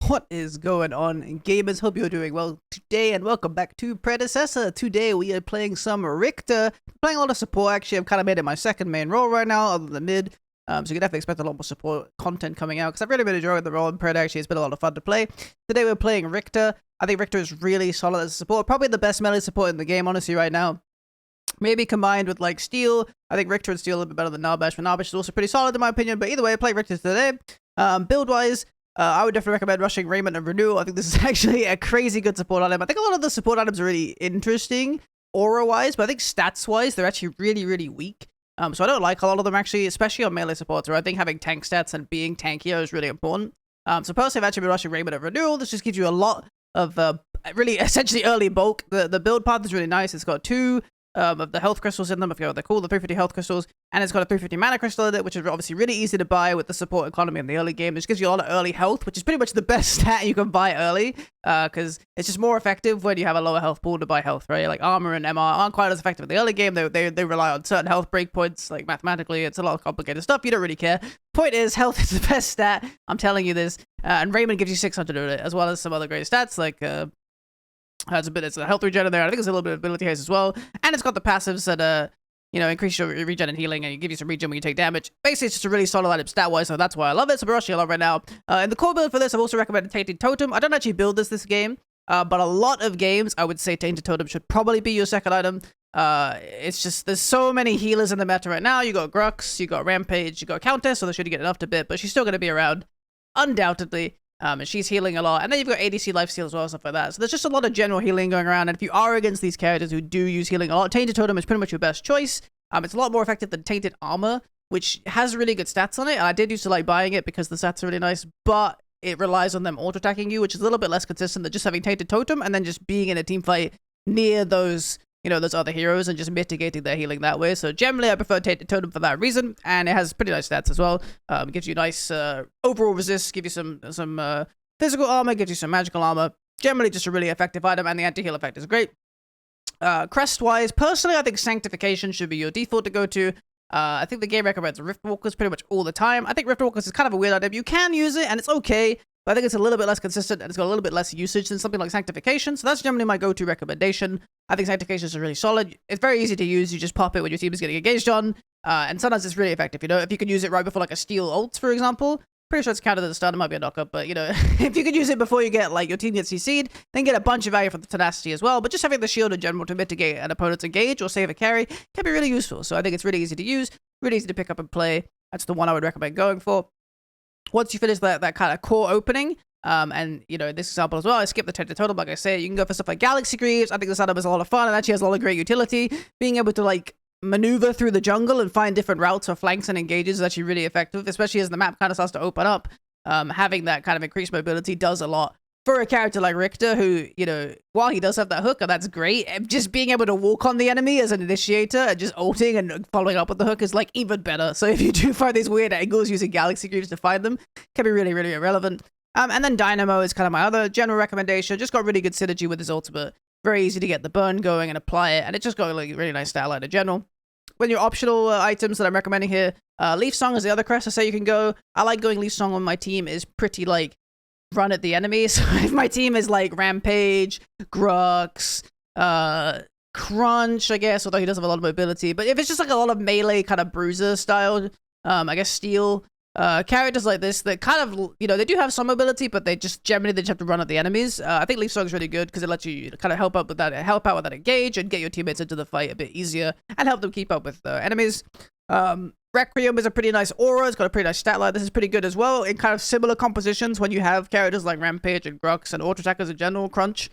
What is going on, gamers? Hope you're doing well today, and welcome back to Predecessor. Today we are playing some Riktor. Playing a lot of support, actually. I've kind of made it my second main role right now, other than mid. So you can definitely expect a lot more support content coming out, because I've really been enjoying the role in Pred, actually. It's been a lot of fun to play. Today we're playing Riktor. I think Riktor is really solid as a support. Probably the best melee support in the game, honestly, right now. Maybe combined with, like, Steel. I think Riktor and Steel are a little bit better than Rampage, but Rampage is also pretty solid in my opinion. But either way, I play Riktor today. Build-wise, I would definitely recommend rushing Raymond and Renewal. I think this is actually a crazy good support item. I think a lot of the support items are really interesting, aura-wise, but I think stats-wise, they're actually really, really weak. So I don't like a lot of them, actually, especially on melee supports, where I think having tank stats and being tankier is really important. So personally, I've actually been rushing Raymond and Renewal. This just gives you a lot of really essentially early bulk. The build path is really nice. It's got two of the health crystals in them, if you know what they're called, the 350 health crystals, and it's got a 350 mana crystal in it, which is obviously really easy to buy with the support economy in the early game. This gives you a lot of early health, which is pretty much the best stat you can buy early, because it's just more effective when you have a lower health pool to buy health, right? Like armor and MR aren't quite as effective in the early game. They rely on certain health breakpoints, like mathematically, it's a lot of complicated stuff. You don't really care. Point is, health is the best stat. I'm telling you this. And Raymond gives you 600 of it, as well as some other great stats, like it's a health regen in there. I think it's a little bit of ability haste as well. And it's got the passives that, increase your regen and healing, and you give you some regen when you take damage. Basically, it's just a really solid item stat-wise, so that's why I love it. So we're rushing a lot right now. In the core build for this, I've also recommended Tainted Totem. I don't actually build this game, but a lot of games, I would say Tainted Totem should probably be your second item. It's just, there's so many healers in the meta right now. You got Grux, you got Rampage, you got Countess, so they should get enough to bit, but she's still going to be around, undoubtedly. And she's healing a lot. And then you've got ADC lifesteal as well, stuff like that. So there's just a lot of general healing going around. And if you are against these characters who do use healing a lot, Tainted Totem is pretty much your best choice. It's a lot more effective than Tainted Armor, which has really good stats on it. And I did used to like buying it because the stats are really nice, but it relies on them auto-attacking you, which is a little bit less consistent than just having Tainted Totem and then just being in a team fight near those, those other heroes and just mitigating their healing that way. So generally, I prefer Tainted Totem for that reason, and it has pretty nice stats as well. Gives you nice overall resist, give you some physical armor, gives you some magical armor. Generally, just a really effective item, and the anti-heal effect is great. Crest-wise, personally, I think Sanctification should be your default to go to. I think the game recommends Riftwalkers pretty much all the time. I think Riftwalkers is kind of a weird item. You can use it, and it's okay, but I think it's a little bit less consistent, and it's got a little bit less usage than something like Sanctification, so that's generally my go-to recommendation. I think Sanctification is really solid. It's very easy to use. You just pop it when your team is getting engaged on, and sometimes it's really effective. If you can use it right before, like, a Steel ult, for example. Pretty sure it's counted at the start. It might be a knockup, but, if you could use it before you get, like, your team gets CC'd, then get a bunch of value from the tenacity as well. But just having the shield in general to mitigate an opponent's engage or save a carry can be really useful. So I think it's really easy to use, really easy to pick up and play. That's the one I would recommend going for. Once you finish that kind of core opening, and, in this example as well, I skipped the Tainted Totem, like I say, you can go for stuff like Galaxy Greaves. I think this item is a lot of fun and actually has a lot of great utility. Being able to, like, maneuver through the jungle and find different routes or flanks and engages is actually really effective, especially as the map kind of starts to open up. Having that kind of increased mobility does a lot for a character like Riktor, who, while he does have that hook, and that's great, just being able to walk on the enemy as an initiator and just ulting and following up with the hook is, like, even better. So if you do find these weird angles using Galaxy Greaves to find them, can be really, really irrelevant. And then Dynamo is kind of my other general recommendation. Just got really good synergy with his ultimate. Very easy to get the burn going and apply it, and it just got, like, a really nice stat line in general. When your optional items that I'm recommending here, Leaf Song is the other crest I say you can go. I like going Leaf Song when my team is pretty, like, run at the enemy. So if my team is, like, Rampage, Grux, Crunch, I guess, although he does have a lot of mobility. But if it's just, like, a lot of melee kind of bruiser style, I guess Steel, characters like this that kind of, they do have some mobility, but they just have to run at the enemies. I think Leaf Song is really good because it lets you kind of help out with that engage and get your teammates into the fight a bit easier and help them keep up with enemies. Requiem is a pretty nice aura. It's got a pretty nice stat line. This is pretty good as well in kind of similar compositions when you have characters like Rampage and Grux and auto attackers in general, Crunch,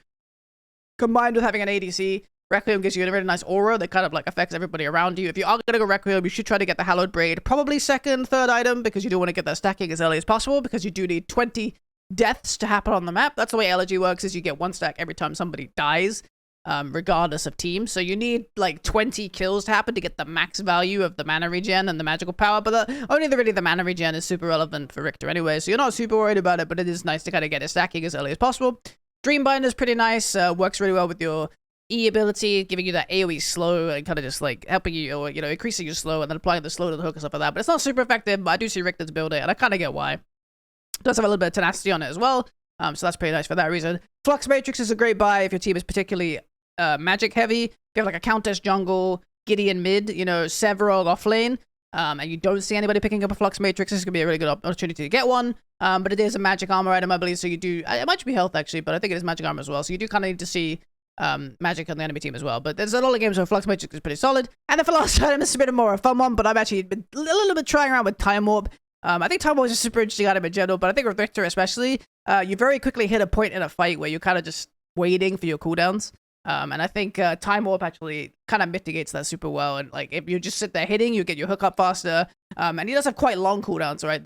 combined with having an ADC. Requiem gives you a really nice aura that kind of, like, affects everybody around you. If you are going to go Requiem, you should try to get the Hallowed Braid, probably second, third item, because you do want to get that stacking as early as possible, because you do need 20 deaths to happen on the map. That's the way Elegy works, is you get one stack every time somebody dies, regardless of team. So you need, like, 20 kills to happen to get the max value of the mana regen and the magical power, but only the mana regen is super relevant for Riktor anyway, so you're not super worried about it, but it is nice to kind of get it stacking as early as possible. Dreambinder is pretty nice, works really well with your E ability, giving you that AoE slow and kind of just, like, helping you, or, increasing your slow and then applying the slow to the hook and stuff like that. But it's not super effective, but I do see Riktor build it, and I kind of get why. It does have a little bit of tenacity on it as well. So that's pretty nice for that reason. Flux Matrix is a great buy if your team is particularly magic heavy. If you have like a Countess jungle, Gideon mid, you know, Severog off lane, and you don't see anybody picking up a Flux Matrix, this is going to be a really good opportunity to get one. But it is a magic armor item, I believe, so you do... It might be health, actually, but I think it is magic armor as well. So you do kind of need to see magic on the enemy team as well. But there's a lot of games where Flux Matrix is pretty solid. And then for last item, this is a bit more of a fun one, but I've actually been a little bit trying around with Time Warp. I think Time Warp is a super interesting item in general, but I think with Riktor especially, you very quickly hit a point in a fight where you're kind of just waiting for your cooldowns. And I think Time Warp actually kind of mitigates that super well. And like if you just sit there hitting, you get your hook up faster. And he does have quite long cooldowns, right?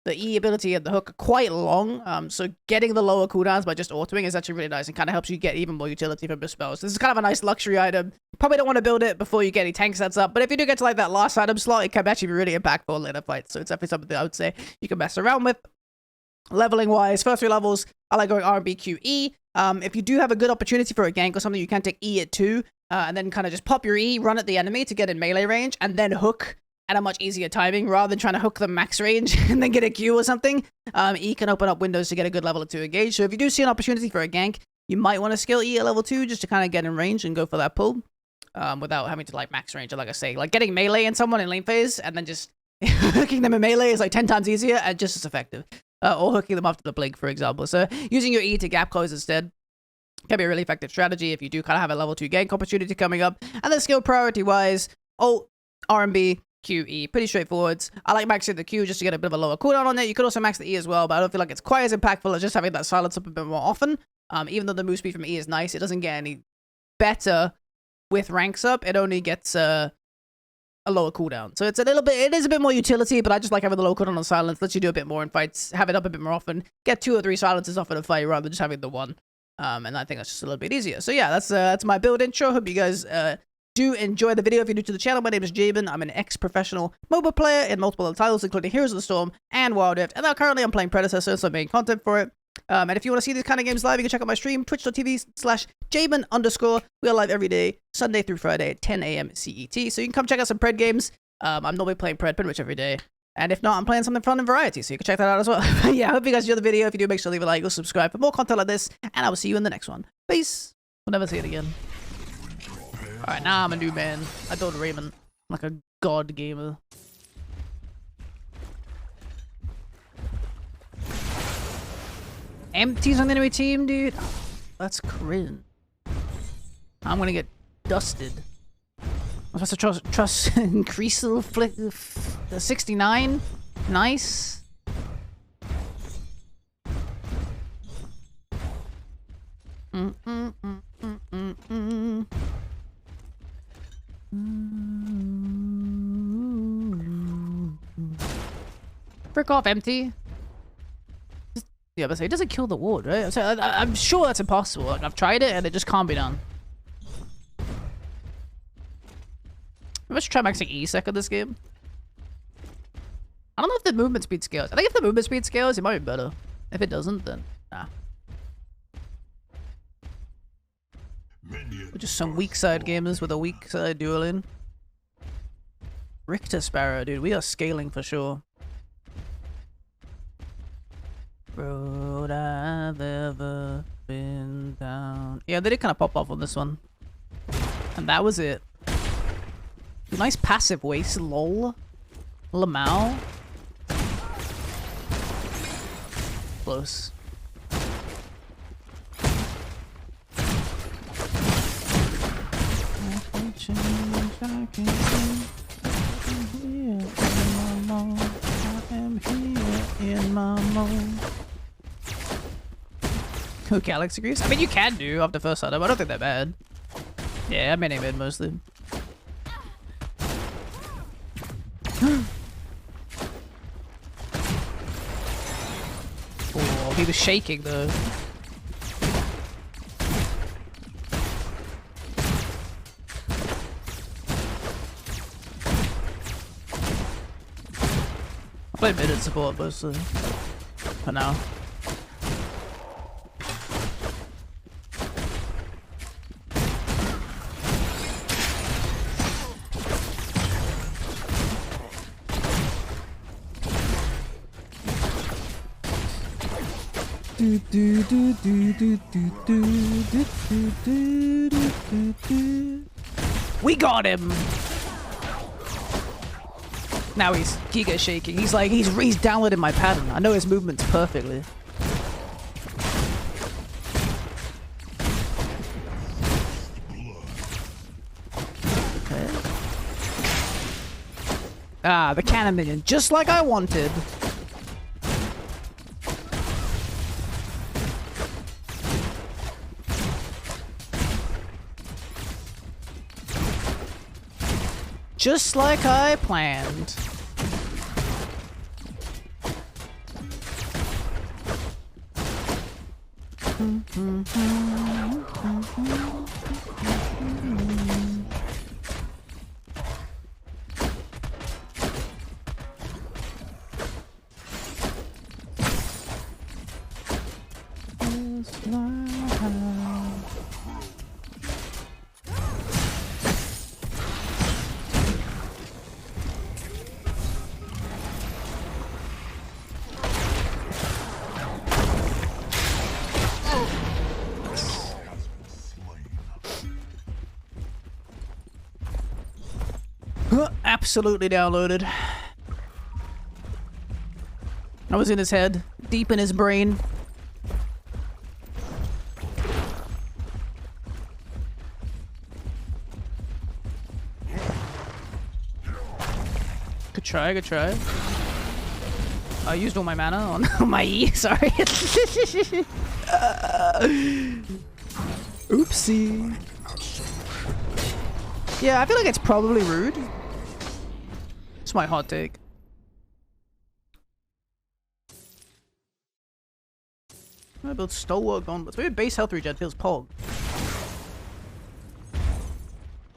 The E ability and the hook are quite long. So getting the lower cooldowns by just autoing is actually really nice and kind of helps you get even more utility from your spells. This is kind of a nice luxury item. Probably don't want to build it before you get any tank sets up. But if you do get to like that last item slot, it can actually be really impactful in later fights. So it's definitely something that I would say you can mess around with. Leveling wise, first 3 levels, I like going R&B, Q, E. If you do have a good opportunity for a gank or something, you can take E at 2, and then kind of just pop your E, run at the enemy to get in melee range, and then hook at a much easier timing, rather than trying to hook them max range and then get a Q or something. E can open up windows to get a good level 2 engage. So if you do see an opportunity for a gank, you might want to skill E at level 2 just to kind of get in range and go for that pull, without having to like max range. Or like I say, like getting melee in someone in lane phase and then just hooking them in melee is like 10 times easier and just as effective. Or hooking them after the blink, for example. So using your E to gap close instead can be a really effective strategy if you do kind of have a level 2 gank opportunity coming up. And then skill priority wise, ult, R&B, Q, E, pretty straightforward. I like maxing the Q just to get a bit of a lower cooldown on it. You could also max the E as well, but I don't feel like it's quite as impactful as just having that silence up a bit more often. Even though the move speed from E is nice, it doesn't get any better with ranks up. It only gets a lower cooldown. So it's it is a bit more utility, but I just like having the low cooldown on silence. Lets you do a bit more in fights, have it up a bit more often, get 2 or 3 silences off in a fight rather than just having the 1. And I think that's just a little bit easier. So yeah, that's my build intro. Hope you guys do enjoy the video. If you're new to the channel, my name is Jaeben. I'm an ex-professional MOBA player in multiple other titles, including Heroes of the Storm and Wild Rift. And now currently I'm playing Predecessor, so I'm making content for it. And if you want to see these kind of games live, you can check out my stream, twitch.tv/Jaeben_. We are live every day, Sunday through Friday at 10 a.m. CET. So you can come check out some Pred games. I'm normally playing Pred pretty much every day. And if not, I'm playing something fun and variety, so you can check that out as well. Yeah, I hope you guys enjoyed the video. If you do, make sure to leave a like or subscribe for more content like this. And I will see you in the next one. Peace. We'll never see it again. Alright, now I'm a new man. I build Raymond. I'm like a god gamer. Empties on the enemy team, dude. That's cringe. I'm gonna get dusted. I'm supposed to trust increase the flick 69. Nice. Frick off, empty. Yeah, but it doesn't kill the ward, right? I'm sure that's impossible. Like, I've tried it and it just can't be done. Let's try maxing E-Sec on this game. I don't know if the movement speed scales. I think if the movement speed scales, it might be better. If it doesn't, then nah. We're just some weak side gamers with a weak side dueling. Riktor Sparrow, dude. We are scaling for sure. Road I've ever been down. Yeah, they did kind of pop off on this one. And that was it. Nice passive waste, lol. Lamau. Close. Who Galaxy Greaves? I mean, you can do after first item. I don't think they're bad. Yeah, I main mid mostly. Oh, he was shaking though. I play mid and support mostly. For now. We got him. Now he's giga shaking. He's like he's downloaded my pattern. I know his movements perfectly. Okay. Ah, the cannon minion, just like I wanted. Just like I planned. Absolutely downloaded. I was in his head, deep in his brain. Good try, good try. I used all my mana on my E, sorry. Oopsie. Yeah, I feel like it's probably rude. It's my hot take. I built stalwart gauntlets. Maybe base health regen feels pog.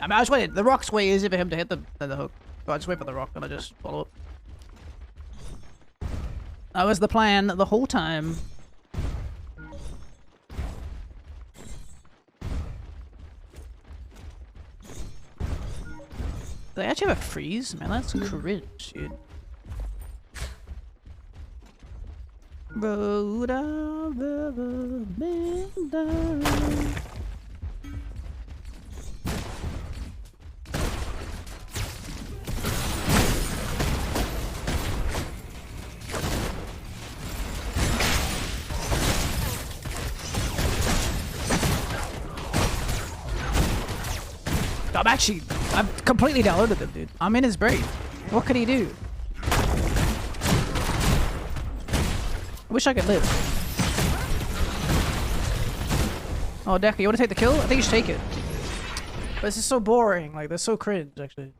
I mean, I just waited. The rock's way easier for him to hit than the hook. So I just wait for the rock and I just follow up. That was the plan the whole time. They actually have a freeze? Man, that's cringe, dude. Road I've ever been down. I've completely downloaded them, dude. I'm in his brain. What could he do? I wish I could live. Oh, Decker, you want to take the kill? I think you should take it. But this is so boring. Like, they're so cringe, actually.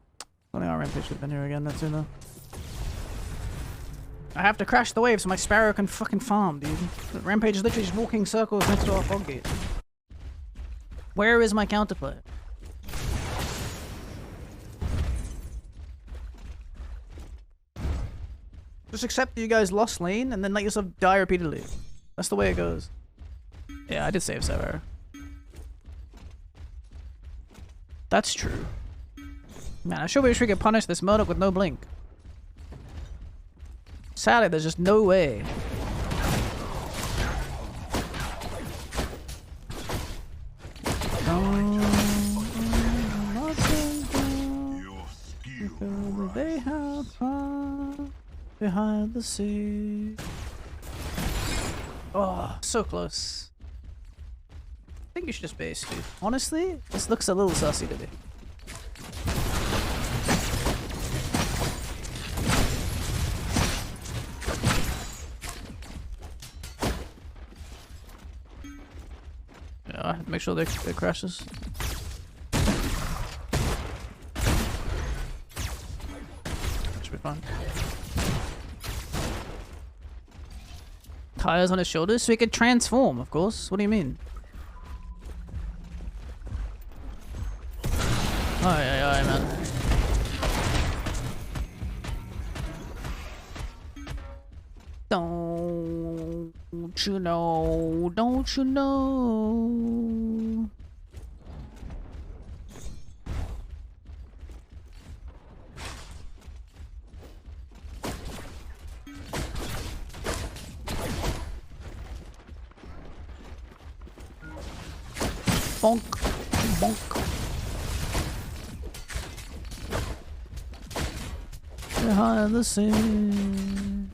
I think our Rampage should have been here again. That's enough. I have to crash the wave so my Sparrow can fucking farm, dude. The Rampage is literally just walking circles next to our fog gate. Where is my counterplay? Just accept that you guys lost lane and then let yourself die repeatedly. That's the way it goes. Yeah, I did save Sarah. That's true. Man, I sure wish we could punish this Murdoch with no blink. Sadly, there's just no way. They have fun behind the sea. Oh, so close. I think you should just base, dude. Honestly, this looks a little sussy to me. Yeah, I have to make sure they crashes. Should be fine. Tires on his shoulders so he can transform, of course. What do you mean? Aye, man. Don't you know? Don't you know? Bonk. Bonk. Behind the scene.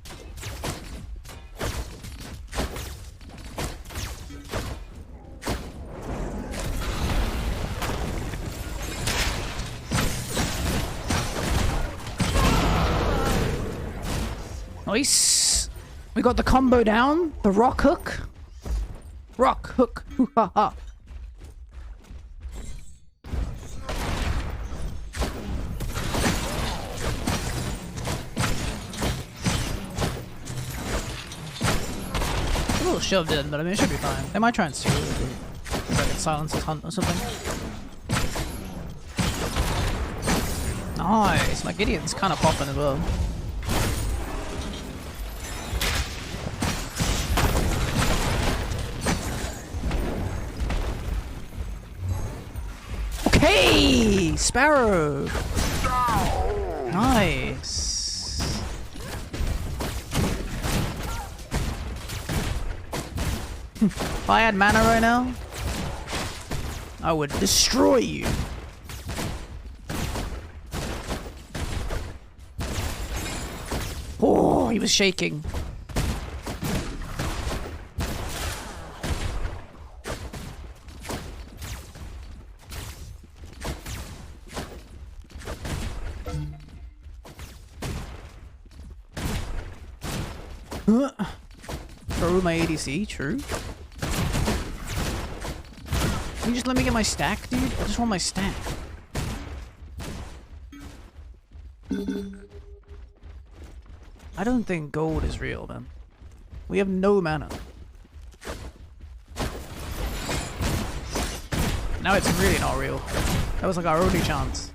Nice. We got the combo down. The rock hook. Rock hook. Hoo ha ha. A little shoved in, but I mean it should be fine. They might try and steal it. Like it silences hunt or something. Nice. My Gideon's kind of popping as well. Hey, Sparrow. Nice. If I had mana right now, I would destroy you. Oh, he was shaking. Throw my ADC, true. Can you just let me get my stack, dude? I just want my stack. I don't think gold is real, man. We have no mana. Now it's really not real. That was like our only chance.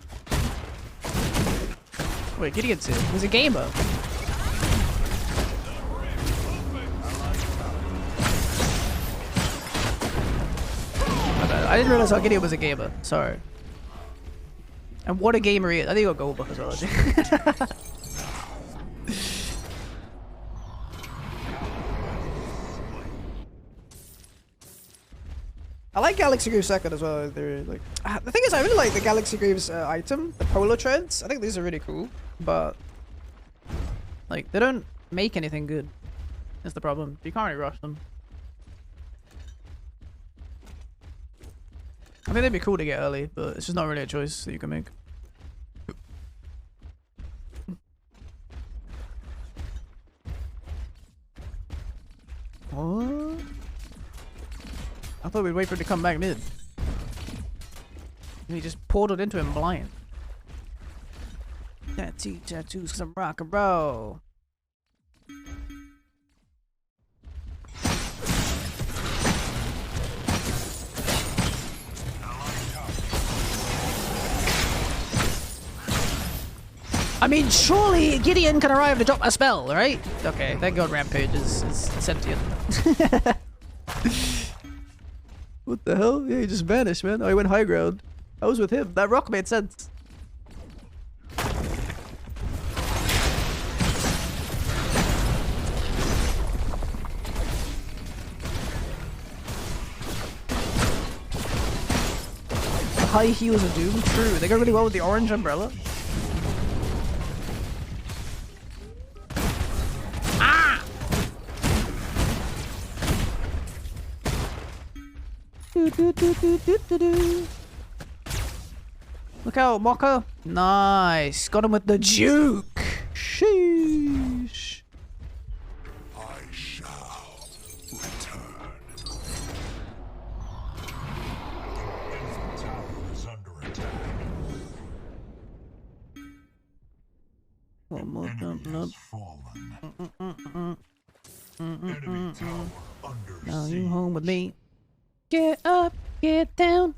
Wait, Gideon's here. He's a gamer. I didn't realize how Gideon was a gamer. Sorry. And what a gamer he is. I think he'll go buff as well. I like Galaxy Greaves second as well. They're like the thing is, I really like the Galaxy Greaves item, the Polar Treads. I think these are really cool, but like they don't make anything good. That's the problem. You can't really rush them. I think they'd be cool to get early, but it's just not really a choice that you can make. What? I thought we'd wait for it to come back mid. And he just portaled into him blind. Tattoos, some rock and roll. I mean, surely Gideon can arrive to drop a spell, right? Okay, thank God Rampage is sentient. What the hell? Yeah, he just vanished, man. Oh, he went high ground. I was with him. That rock made sense. The high heels of Doom? True. They go really well with the orange umbrella. Look out, Mocha. Nice. Got him with the juke. Sheesh. I shall return. The tower is under attack. One more jump up. Fallen. Enemy tower under Now siege. you home with me. Get up, get down.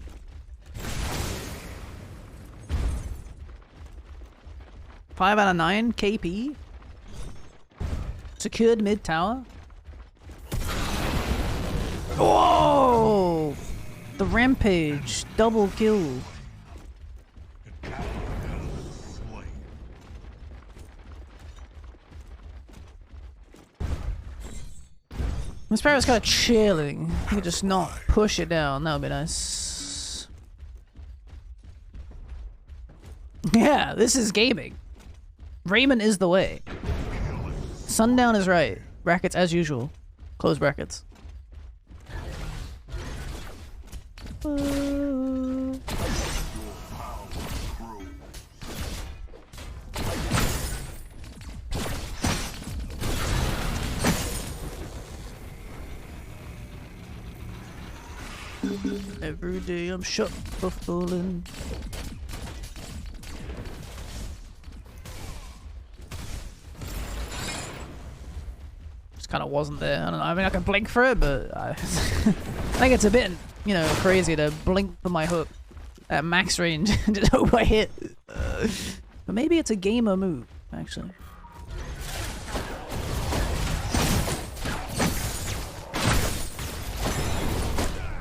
Five out of 9 KP. Secured mid tower. Whoa! The Rampage double kill. This Sparrow's kind of chilling. He could just not push it down. That would be nice. Yeah, this is gaming. Raymond is the way. Sundown is right. Brackets as usual. Close brackets. Every day I'm shuffling. Just kind of wasn't there. I don't know. I mean, I can blink for it, but I think it's a bit, you know, crazy to blink for my hook at max range and just hope I hit. But maybe it's a gamer move, actually.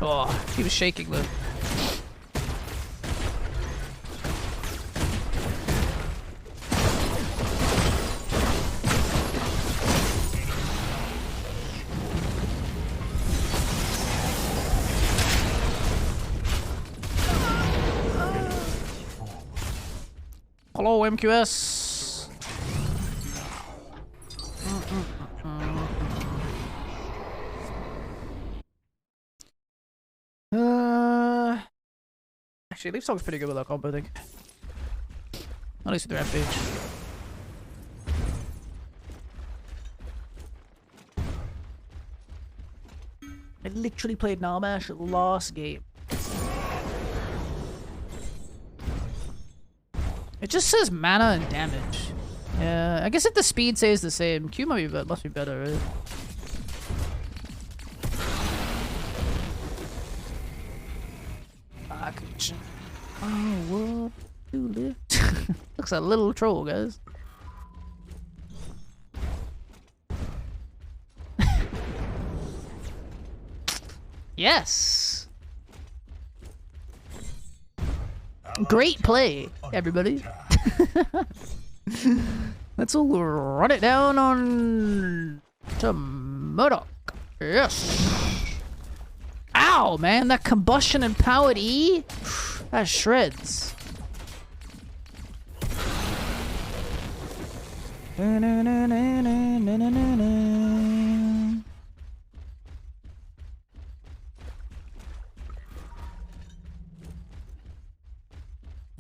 Oh, he was shaking though. Hello, MQS. Actually, Leaf Song's pretty good with that combo, I think. At least with the Rampage. I literally played Nalmash last game. It just says mana and damage. Yeah, I guess if the speed stays the same, Q must be better, right? Oh, what to live? Looks a little troll, guys. Yes. Great play, everybody. Let's all run it down on to Murdoch. Yes. Ow, man, that combustion and powered E? That shreds.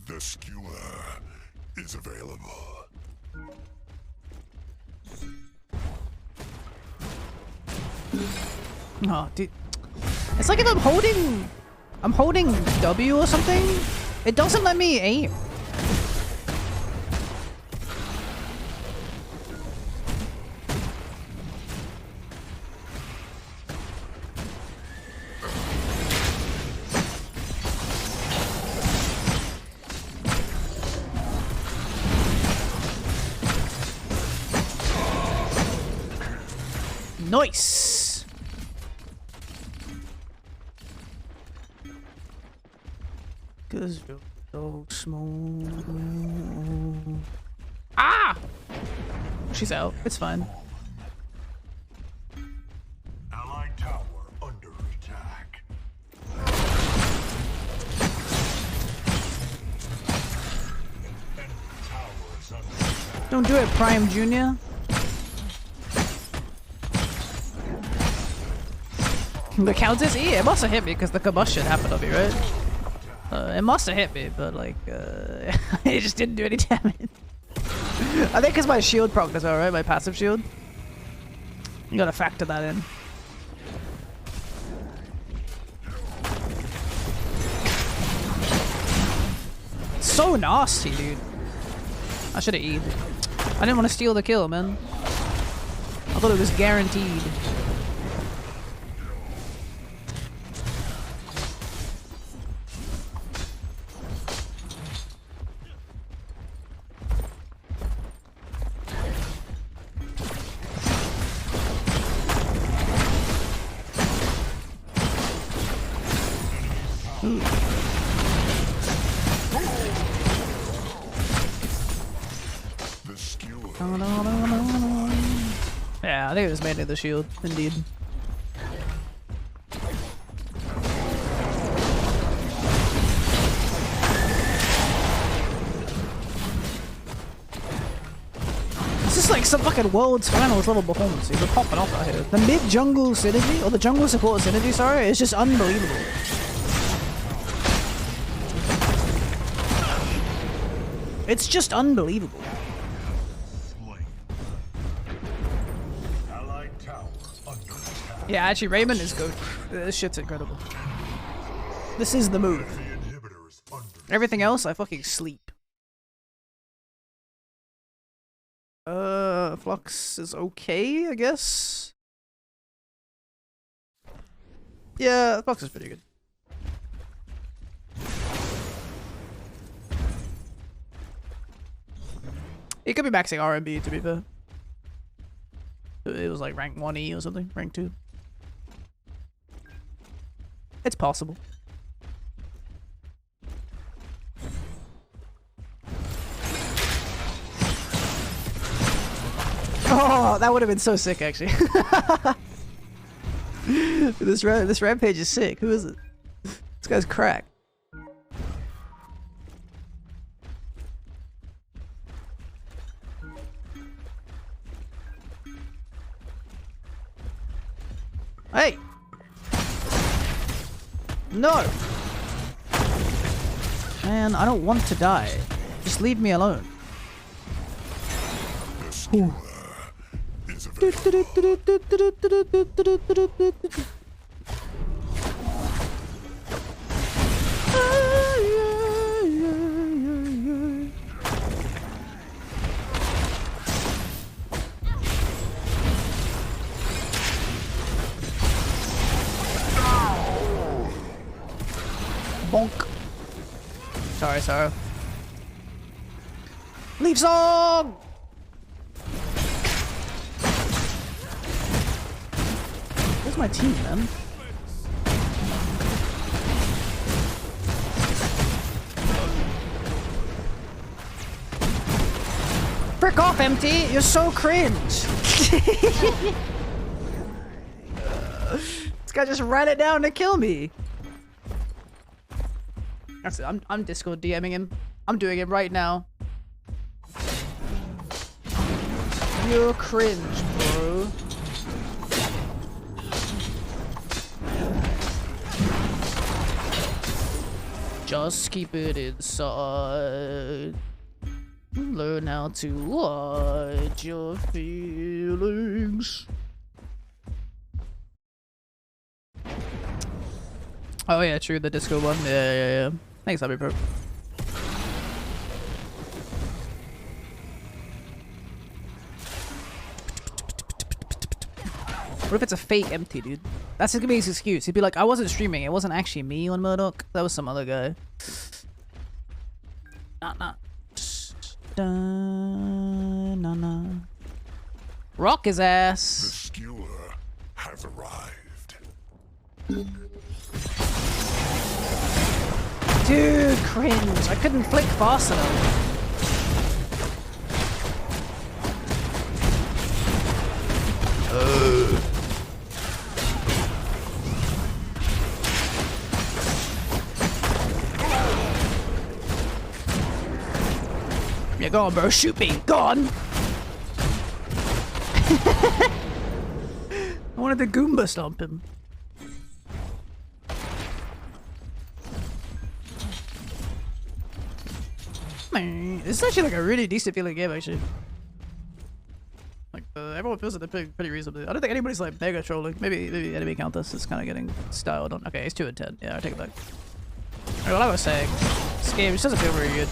The skewer is available. Oh, dude. It's like if I'm holding W or something, it doesn't let me aim. Nice. Cause you're so small. Ah! She's out. It's fine. Allied tower under attack. Enemy tower is under attack. Don't do it, Prime Junior. The count is E? It must have hit me because the combustion happened on me, right? It must have hit me, but like, it just didn't do any damage. I think it's my shield proc as well, right? My passive shield. You gotta factor that in. So nasty, dude. I should have E'd. I didn't want to steal the kill, man. I thought it was guaranteed. Yeah, I think it was mainly the shield, indeed. like some fucking world's finals level performance. We're popping off out here. The mid jungle synergy, or the jungle support synergy, sorry, is just unbelievable. It's just unbelievable. Allied tower under attack. Yeah, actually, Raymond is good. This shit's incredible. This is the move. The inhibitors under. Everything else, I fucking sleep. Flux is okay, I guess. Yeah, Flux is pretty good. It could be maxing R&B, to be fair. It was like rank 1E or something, rank 2. It's possible. Oh, that would have been so sick, actually. This Rampage is sick. Who is it? This guy's crack. Hey! No! Man, I don't want to die. Just leave me alone. Ooh. Bonk. Sorry. Leave song! Where's my team, man? Frick off, MT! You're so cringe! This guy just ran it down to kill me! That's it, I'm Discord DMing him. I'm doing it right now. You're cringe, bro. Just keep it inside. Learn how to hide your feelings. Oh yeah, true, the disco one. Yeah. Thanks, Happy Pro. What if it's a fake empty, dude? That's gonna be his excuse. He'd be like, I wasn't streaming. It wasn't actually me on Murdoch. That was some other guy. Nah. Nah. Rock his ass. The skewer has arrived. Dude, cringe. I couldn't flick fast enough. Yeah, go on, bro. Shoot me. Go on. I wanted to Goomba stomp him. Man, this is actually like a really decent feeling game, actually. Like, everyone feels that they're pretty reasonably. I don't think anybody's like mega trolling. Maybe enemy count this is kind of getting styled on. Okay, it's 2 and 10. Yeah, I take it back. Alright, what I was saying, this game just doesn't feel very good.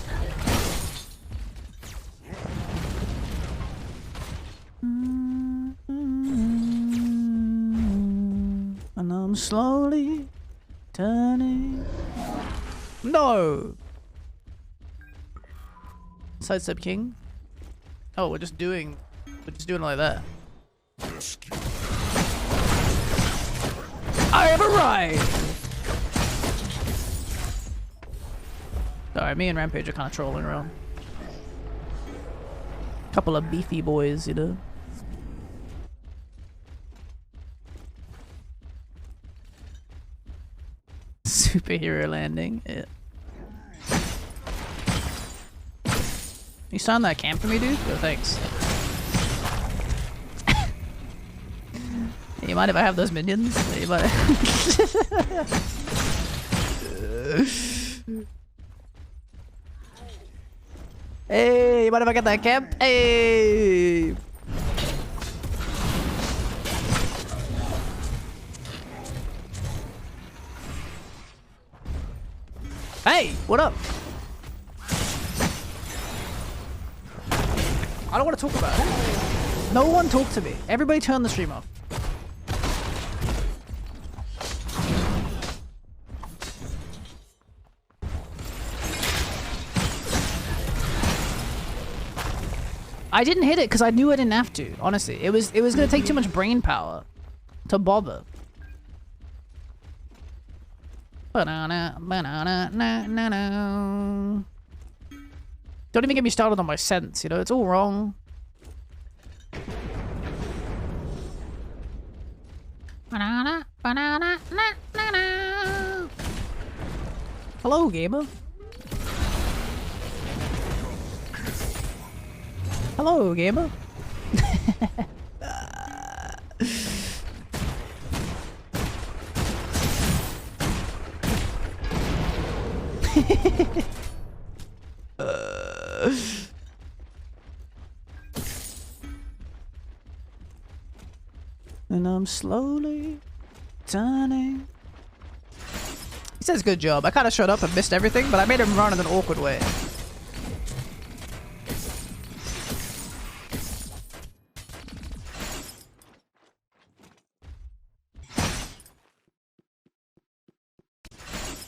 And I'm slowly turning. No. Sidestep King. Oh, we're just doing it like that. I have arrived. Sorry, me and Rampage are kind of trolling around. Couple of beefy boys, you know. Superhero landing. Yeah. You signed that camp for me, dude? Oh, thanks. You mind if I have those minions? You mind... Hey, you mind if I get that camp? Hey! Hey, what up? I don't want to talk about it. No one talk to me. Everybody turn the stream off. I didn't hit it because I knew I didn't have to. Honestly, it was gonna take too much brain power to bother. Banana, banana, na na na. Don't even get me started on my sense. You know, it's all wrong. Banana, banana, na na na. Hello, gamer. Hello, gamer. And I'm slowly turning. He says good job. I kind of shut up and missed everything, but I made him run in an awkward way.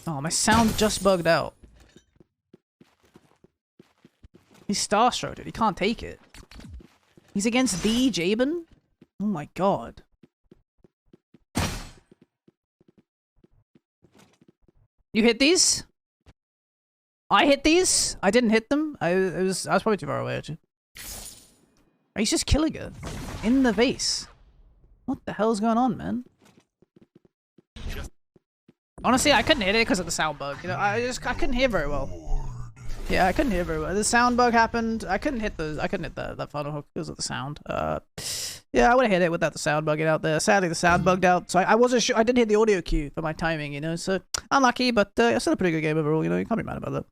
Oh, my sound just bugged out. He's starstruck, dude. He can't take it. He's against the Jaeben? Oh my god. You hit these? I hit these? I didn't hit them. I was probably too far away, actually. He's just killing it. In the vase. What the hell's going on, man? Honestly, I couldn't hit it because of the sound bug. You know, I couldn't hear very well. Yeah, I couldn't hear very well. The sound bug happened. I couldn't hit that final hook because of the sound. Yeah, I would have hit it without the sound bugging out there. Sadly, the sound bugged out, so I wasn't sure. I didn't hit the audio cue for my timing, you know. So unlucky, but still a pretty good game overall. You know, you can't be mad about that.